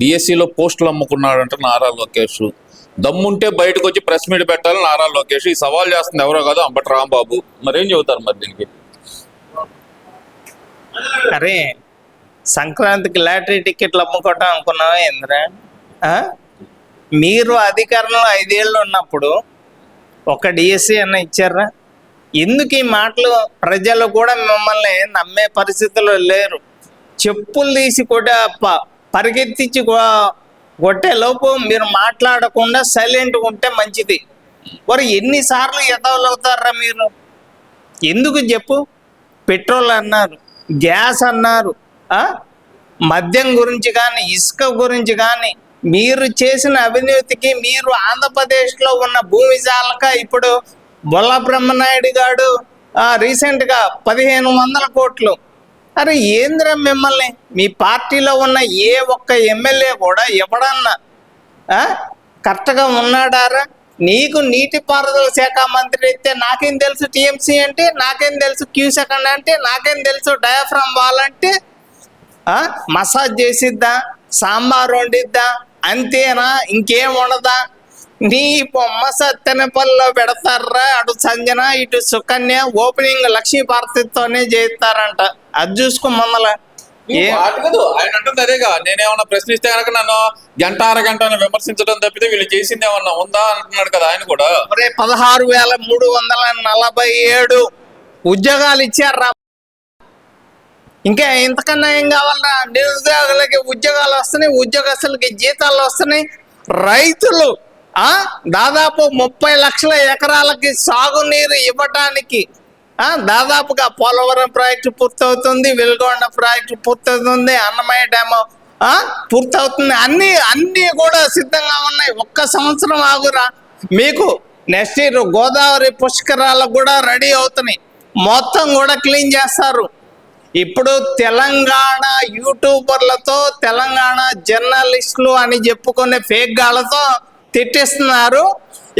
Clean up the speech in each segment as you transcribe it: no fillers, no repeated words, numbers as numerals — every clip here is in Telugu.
డిఎస్సిలో పోస్టులు అమ్ముకున్నాడంటే నారా లోకేష్. దమ్ముంటే బయటకు వచ్చి ప్రెస్ మీట్ పెట్టాలని నారా లోకేష్. ఈ సవాల్ చేస్తుంది ఎవరో కాదు, అంబటి రాంబాబు. మరేం చెబుతారు మరి దీనికి? అరే, సంక్రాంతికి లాటరీ టికెట్లు అమ్ముకోవటం అనుకున్నావా ఏంద్రా? మీరు అధికారంలో 5 ఏళ్ళు ఉన్నప్పుడు ఒక డిఎస్సి అన్న ఇచ్చారా? ఎందుకు ఈ మాటలు? ప్రజలు కూడా మిమ్మల్ని నమ్మే పరిస్థితుల్లో లేరు. చెప్పులు తీసి కూడా పరిగెత్తించి కొట్టే లోపు మీరు మాట్లాడకుండా సైలెంట్గా ఉంటే మంచిది. మరి ఎన్నిసార్లు ఎదవలు అవుతారా మీరు? ఎందుకు చెప్పు? పెట్రోల్ అన్నారు, గ్యాస్ అన్నారు, మద్యం గురించి కానీ, ఇసుక గురించి కానీ, మీరు చేసిన అవినీతికి మీరు ఆంధ్రప్రదేశ్లో ఉన్న భూమి జాలక ఇప్పుడు బొల్ల బ్రహ్మనాయుడు గారు రీసెంట్గా 1500 కోట్లు. అరే ఏంద్రా మిమ్మల్ని? మీ పార్టీలో ఉన్న ఏ ఒక్క ఎమ్మెల్యే కూడా ఎవడన్నా కరెక్ట్గా ఉన్నాడారా? నీకు నీటిపారుదల శాఖ మంత్రి అయితే నాకేం తెలుసు టీఎంసీ అంటే, నాకేం తెలుసు క్యూసెకండ్ అంటే, నాకేం తెలుసు డయాఫ్రామ్ వాల్ అంటే? మసాజ్ చేసిద్దా, సాంబార్ వండిద్దా, అంతేనా? ఇంకేం ఉండదా? నీ బొమ్మ సత్తెనపల్లిలో పెడతారా? అటు సంజన ఇటు సుకన్య ఓపెనింగ్ లక్ష్మీ భారతితోనే చేస్తారంట. అది చూసుకో ముందల. ఆయన అంటుంది అదేగా, నేనేమన్నా ప్రశ్నిస్తే కనుక నన్ను గంట అరగంట విమర్శించడం తప్పితే వీళ్ళు చేసింది ఏమన్నా ఉందా అంటున్నాడు కదా ఆయన కూడా. 16,347 ఉద్యోగాలు ఇచ్చారా? ఇంకా ఇంతకన్నా ఏం కావాలరా? నిరుద్యోగులకి ఉద్యోగాలు వస్తున్నాయి, ఉద్యోగస్తులకి జీతాలు వస్తున్నాయి. రైతులు దాదాపు 30 లక్షల ఎకరాలకి సాగునీరు ఇవ్వటానికి దాదాపుగా పోలవరం ప్రాజెక్టు పూర్తవుతుంది, వెలుగొండ ప్రాజెక్టు పూర్తవుతుంది, అన్నమయ్య డ్యామ్ పూర్తవుతుంది. అన్నీ కూడా సిద్ధంగా ఉన్నాయి. ఒక్క సంవత్సరం ఆగురా, మీకు నెక్స్ట్ ఇయర్ గోదావరి పుష్కరాలకు కూడా రెడీ అవుతున్నాయి. మొత్తం కూడా క్లీన్ చేస్తారు. ఇప్పుడు తెలంగాణ యూట్యూబర్లతో, తెలంగాణ జర్నలిస్టులు అని చెప్పుకునే ఫేక్ గాళ్ళతో తిట్టిస్తున్నారు.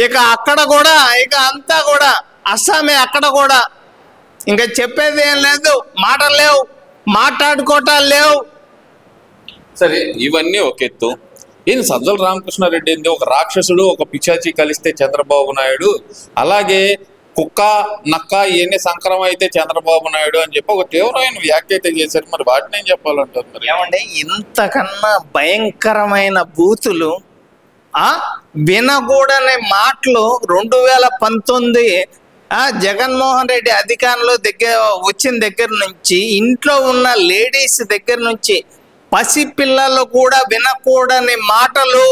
ఇక అక్కడ కూడా ఇక అంతా కూడా అస్సామే. అక్కడ కూడా ఇంకా చెప్పేది ఏం లేదు, మాటలు లేవు, మాట్లాడుకోవటాలు లేవు. సరే, ఇవన్నీ ఒక ఎత్తు. ఈయన సజ్జల రామకృష్ణారెడ్డి ఏంది ఒక రాక్షసుడు, ఒక పిచాచి కలిస్తే చంద్రబాబు నాయుడు, అలాగే కుక్క నక్క ఇవన్నీ సంక్రమం అయితే చంద్రబాబు నాయుడు అని చెప్పి ఒక తీవ్రమైన వ్యాఖ్య అయితే చేశారు. మరి వాటిని ఏం చెప్పాలంటారు? మరి ఏమండి, ఇంతకన్నా భయంకరమైన బూతులు వినకూడని మాటలు 2019 జగన్మోహన్ రెడ్డి అధికారంలో వచ్చిన దగ్గర నుంచి ఇంట్లో ఉన్న లేడీస్ దగ్గర నుంచి పసిపిల్లలు కూడా వినకూడని మాటలు,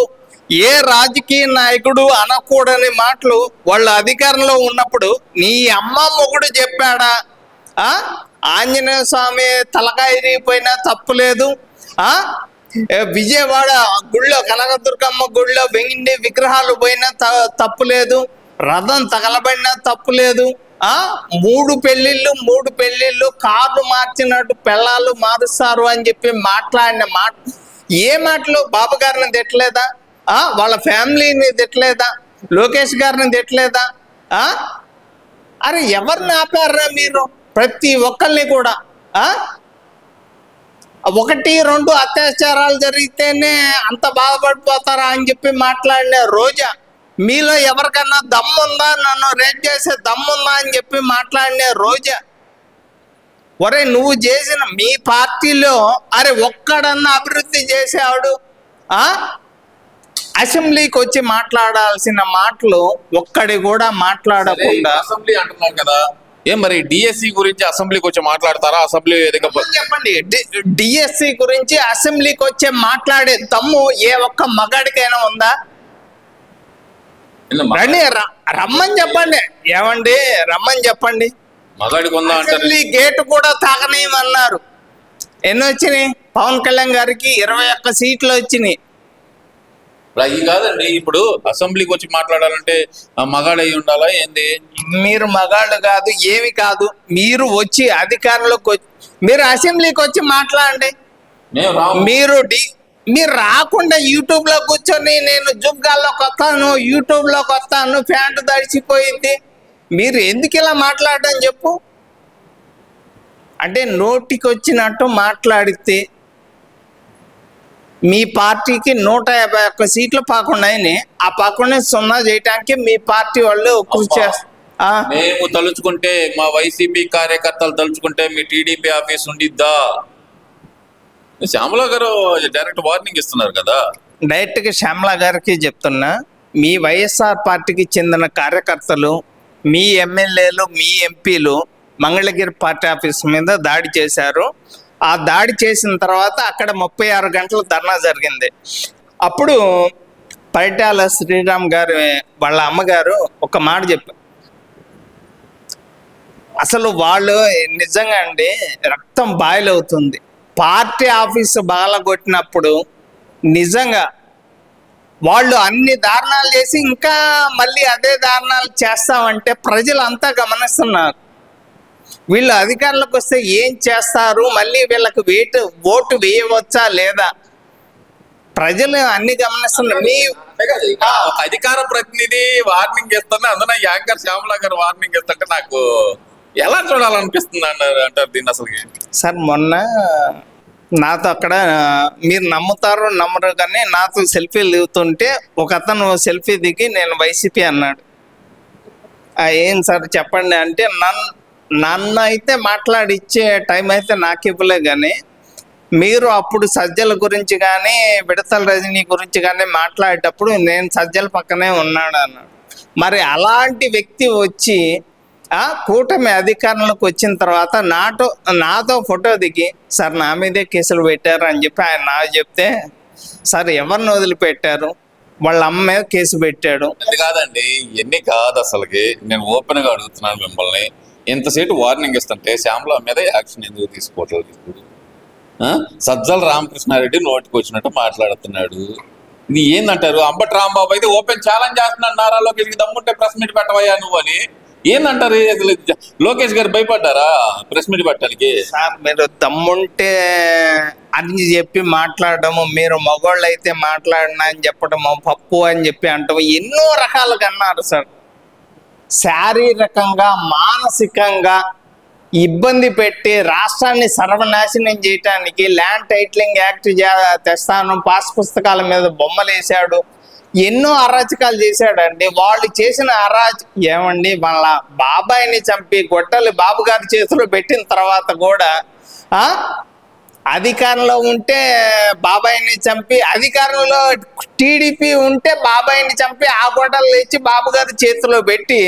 ఏ రాజకీయ నాయకుడు అనకూడని మాటలు వాళ్ళు అధికారంలో ఉన్నప్పుడు నీ అమ్మ మొగుడు చెప్పాడా? ఆంజనేయ స్వామి తలకాయ ఇరిగిపోయినా తప్పు లేదు, విజయవాడ గుళ్ళో కనకదుర్గమ్మ గుళ్ళో వెండి విగ్రహాలు పోయినా తప్పు లేదు, రథం తగలబడినా తప్పు లేదు, 3 పెళ్ళిళ్ళు కార్లు మార్చినట్టు పెళ్ళాలు మారుస్తారు అని చెప్పి మాట్లాడిన మాట, ఏ మాటలు? బాబు గారిని తిట్టలేదా? వాళ్ళ ఫ్యామిలీని తిట్టలేదా? లోకేష్ గారిని తిట్టలేదా? అరే ఎవరిని ఆపారా మీరు? ప్రతి ఒక్కరిని కూడా 1-2 అత్యాచారాలు జరిగితేనే అంత బాధపడిపోతారా అని చెప్పి మాట్లాడిన రోజా, మీలో ఎవరికన్నా దమ్ముందా, నన్ను రేప్ చేసే దమ్ముందా అని చెప్పి మాట్లాడిన రోజా. ఒరే, నువ్వు చేసిన మీ పార్టీలో అరే ఒక్కడన్నా అభివృద్ధి చేసేవాడు? అసెంబ్లీకి వచ్చి మాట్లాడాల్సిన మాటలు ఒక్కడి కూడా మాట్లాడకుండా అసెంబ్లీ అంటున్నాం కదా, ఏం మరి డిఎస్సి గురించి అసెంబ్లీకి వచ్చి మాట్లాడతారా? అసెంబ్లీ చెప్పండి, డిఎస్సి గురించి అసెంబ్లీకి వచ్చే మాట్లాడే దమ్ము ఏ ఒక్క మగాడికైనా ఉందా? రండి, రమ్మని చెప్పండి. ఏమండి, రమ్మని చెప్పండి. మగాడికి ఉందా? అసెంబ్లీ గేటు కూడా తాగనేమన్నారు. ఎన్ని వచ్చినాయి? పవన్ కళ్యాణ్ గారికి 21 సీట్లు వచ్చినాయి. అది కాదండి, ఇప్పుడు అసెంబ్లీకి వచ్చి మాట్లాడాలంటే మగాడు అయి ఉండాలా ఏంది? మీరు మగాళ్ళు కాదు, ఏమి కాదు. మీరు వచ్చి అధికారంలోకి మీరు అసెంబ్లీకి వచ్చి మాట్లాడండి. మీరు రాకుండా యూట్యూబ్ లో కూర్చొని నేను జుగ్గాల్లోకి వస్తాను, యూట్యూబ్ లోకి వస్తాను, ప్యాంటు తడిచిపోయింది, మీరు ఎందుకు ఇలా మాట్లాడడం చెప్పు? అంటే నోటికి వచ్చినట్టు మాట్లాడితే మీ పార్టీకి 151 సీట్లు పాకున్నాయని ఆ పాకుండా 0 చేయటానికి మీ పార్టీ వాళ్ళు కృషి చేస్తారు. మేము తలుచుకుంటే మా వైసీపీ కార్యకర్తలు తలుచుకుంటే మీ టీడీపీ ఆఫీస్ ఉండిద్దా? శ్యామల గారు డైరెక్ట్ వార్నింగ్ ఇస్తున్నారు కదా. డైరెక్ట్గా శ్యామల గారికి చెప్తున్నా, మీ వైఎస్ఆర్ పార్టీకి చెందిన కార్యకర్తలు, మీ ఎమ్మెల్యేలు, మీ ఎంపీలు మంగళగిరి పార్టీ ఆఫీస్ మీద దాడి చేశారు. ఆ దాడి చేసిన తర్వాత అక్కడ 36 గంటలు ధర్నా జరిగింది. అప్పుడు పరిటాల శ్రీరామ్ గారు వాళ్ళ అమ్మగారు ఒక మాట చెప్పారు. అసలు వాళ్ళు నిజంగా అండి రక్తం బాయిలవుతుంది. పార్టీ ఆఫీసు బాలగొట్టినప్పుడు నిజంగా వాళ్ళు అన్ని దారుణాలు చేసి ఇంకా మళ్ళీ అదే దారుణాలు చేస్తామంటే ప్రజలు అంతా గమనిస్తున్నారు. వీళ్ళు అధికారంలోకి వస్తే ఏం చేస్తారు, మళ్ళీ వీళ్ళకి ఓటు వేయవచ్చా లేదా, ప్రజలు అన్ని గమనిస్తున్నారు. ఒక అధికార ప్రతినిధి వార్నింగ్ ఇస్తున్నా, అందులో యాంకర్ శ్యామల గారు వార్నింగ్ ఇస్తుంటే నాకు ఎలా చూడాలనిపిస్తుంది అంటారు దీన్ని అసలు? సార్ మొన్న నాతో అక్కడ మీరు నమ్ముతారో నమ్మరు కానీ నాతో సెల్ఫీలు దిగుతుంటే ఒక అతను సెల్ఫీ దిగి నేను వైసీపీ అన్నాడు. ఏం సార్ చెప్పండి అంటే నన్ను అయితే మాట్లాడిచ్చే టైం అయితే నాకు ఇవ్వలే, కానీ మీరు అప్పుడు సజ్జల గురించి కానీ విడతల రజనీ గురించి కానీ మాట్లాడేటప్పుడు నేను సజ్జల పక్కనే ఉన్నాడు అన్నాడు. మరి అలాంటి వ్యక్తి వచ్చి కూటమి అధికారంలోకి వచ్చిన తర్వాత నాతో ఫోటో దిగి సార్ నా మీదే కేసులు పెట్టారు అని చెప్పి ఆయన నాకు చెప్తే, సార్ ఎవరిని వదిలిపెట్టారు, వాళ్ళ అమ్మ మీద కేసు పెట్టాడు. అది కాదండి, ఇవన్నీ కాదు అసలుకి. నేను ఓపెన్ గా అడుగుతున్నాను మిమ్మల్ని. ఇంతసేపు వార్నింగ్ ఇస్తుంటే శ్యామల మీద యాక్షన్ ఎందుకు తీసుకోవట్లేదు? సజ్జల రామకృష్ణారెడ్డి నోటికి వచ్చినట్టు మాట్లాడుతున్నాడు. ఇది ఏందంటారు? అంబటి రాంబాబు అయితే ఓపెన్ ఛాలెంజ్ చేస్తున్నాడు, నారా లోకేష్కి దమ్ముంటే ప్రెస్ మీట్ పెట్టవయ్యా నువ్వు అని. ఏందంటారు? లోకేష్ గారు భయపడ్డారా ప్రెస్ మీట్ పెట్టడానికి? సార్ మీరు దమ్ముంటే అని చెప్పి మాట్లాడము, మీరు మగవాళ్ళు అయితే మాట్లాడినా అని చెప్పడము, పప్పు అని చెప్పి అంటాము, ఎన్నో రకాలుగా అన్నారు సార్. శారీరకంగా మానసికంగా ఇబ్బంది పెట్టి రాష్ట్రాన్ని సర్వనాశనం చేయటానికి ల్యాండ్ టైటిలింగ్ యాక్ట్ తెస్తాను, పాస్ పుస్తకాల మీద బొమ్మలు వేసాడు, ఎన్నో అరాచకాలు చేశాడండి. వాళ్ళు చేసిన ఏమండి వాళ్ళ బాబాయిని చంపి గొడ్డలి బాబు గారి చేతిలో పెట్టిన తర్వాత కూడా అధికారంలో ఉంటే బాబాయిని చంపి, అధికారంలో టీడీపీ ఉంటే బాబాయిని చంపి ఆ గొడ్డలు తెచ్చి బాబు గారి చేతిలో పెట్టి,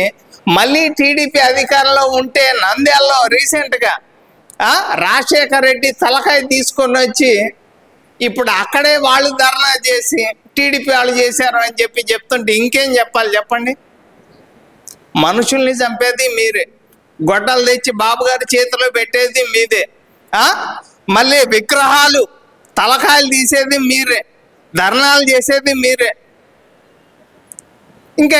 మళ్ళీ టీడీపీ అధికారంలో ఉంటే నంద్యాలలో రీసెంట్గా రాజశేఖర్ రెడ్డి తలకాయ తీసుకొని వచ్చి ఇప్పుడు అక్కడే వాళ్ళు ధర్నా చేసి టీడీపీ వాళ్ళు చేశారు అని చెప్పి చెప్తుంటే ఇంకేం చెప్పాలి చెప్పండి? మనుషుల్ని చంపేది మీరే, గొడ్డలు తెచ్చి బాబు గారి చేతిలో పెట్టేది మీదే, మళ్ళీ విగ్రహాలు తలకాయలు తీసేది మీరే, ధర్నాలు చేసేది మీరే. ఇంకా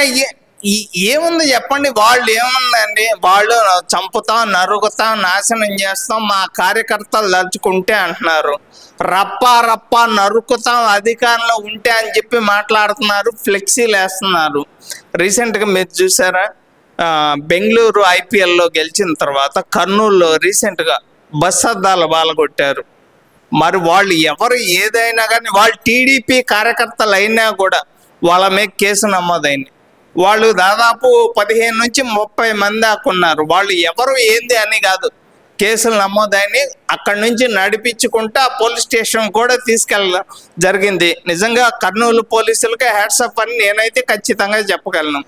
ఏముంది చెప్పండి? వాళ్ళు ఏముందండి, వాళ్ళు చంపుతాం, నరుగుతాం, నాశనం చేస్తాం, మా కార్యకర్తలు తలుచుకుంటే అంటున్నారు. రప్ప నరుకుతాం అధికారంలో ఉంటే అని చెప్పి మాట్లాడుతున్నారు, ఫ్లెక్సీలు వేస్తున్నారు. రీసెంట్గా మీరు చూసారా, బెంగళూరు ఐపీఎల్లో గెలిచిన తర్వాత కర్నూలులో రీసెంట్గా బస్ అద్దాలు బాలగొట్టారు. మరి వాళ్ళు ఎవరు ఏదైనా కానీ వాళ్ళు టీడీపీ కార్యకర్తలు అయినా కూడా వాళ్ళ మీద కేసు నమోదైంది. వాళ్ళు దాదాపు 15 నుంచి 30 మంది దాకా ఉన్నారు. వాళ్ళు ఎవరు ఏంది అని కాదు, కేసులు నమోదైన అక్కడి నుంచి నడిపించుకుంటా పోలీస్ స్టేషన్ కూడా తీసుకెళ్ళడం జరిగింది. నిజంగా కర్నూలు పోలీసులకే హ్యాట్స్ ఆఫ్ అని నేనైతే ఖచ్చితంగా చెప్పగలను.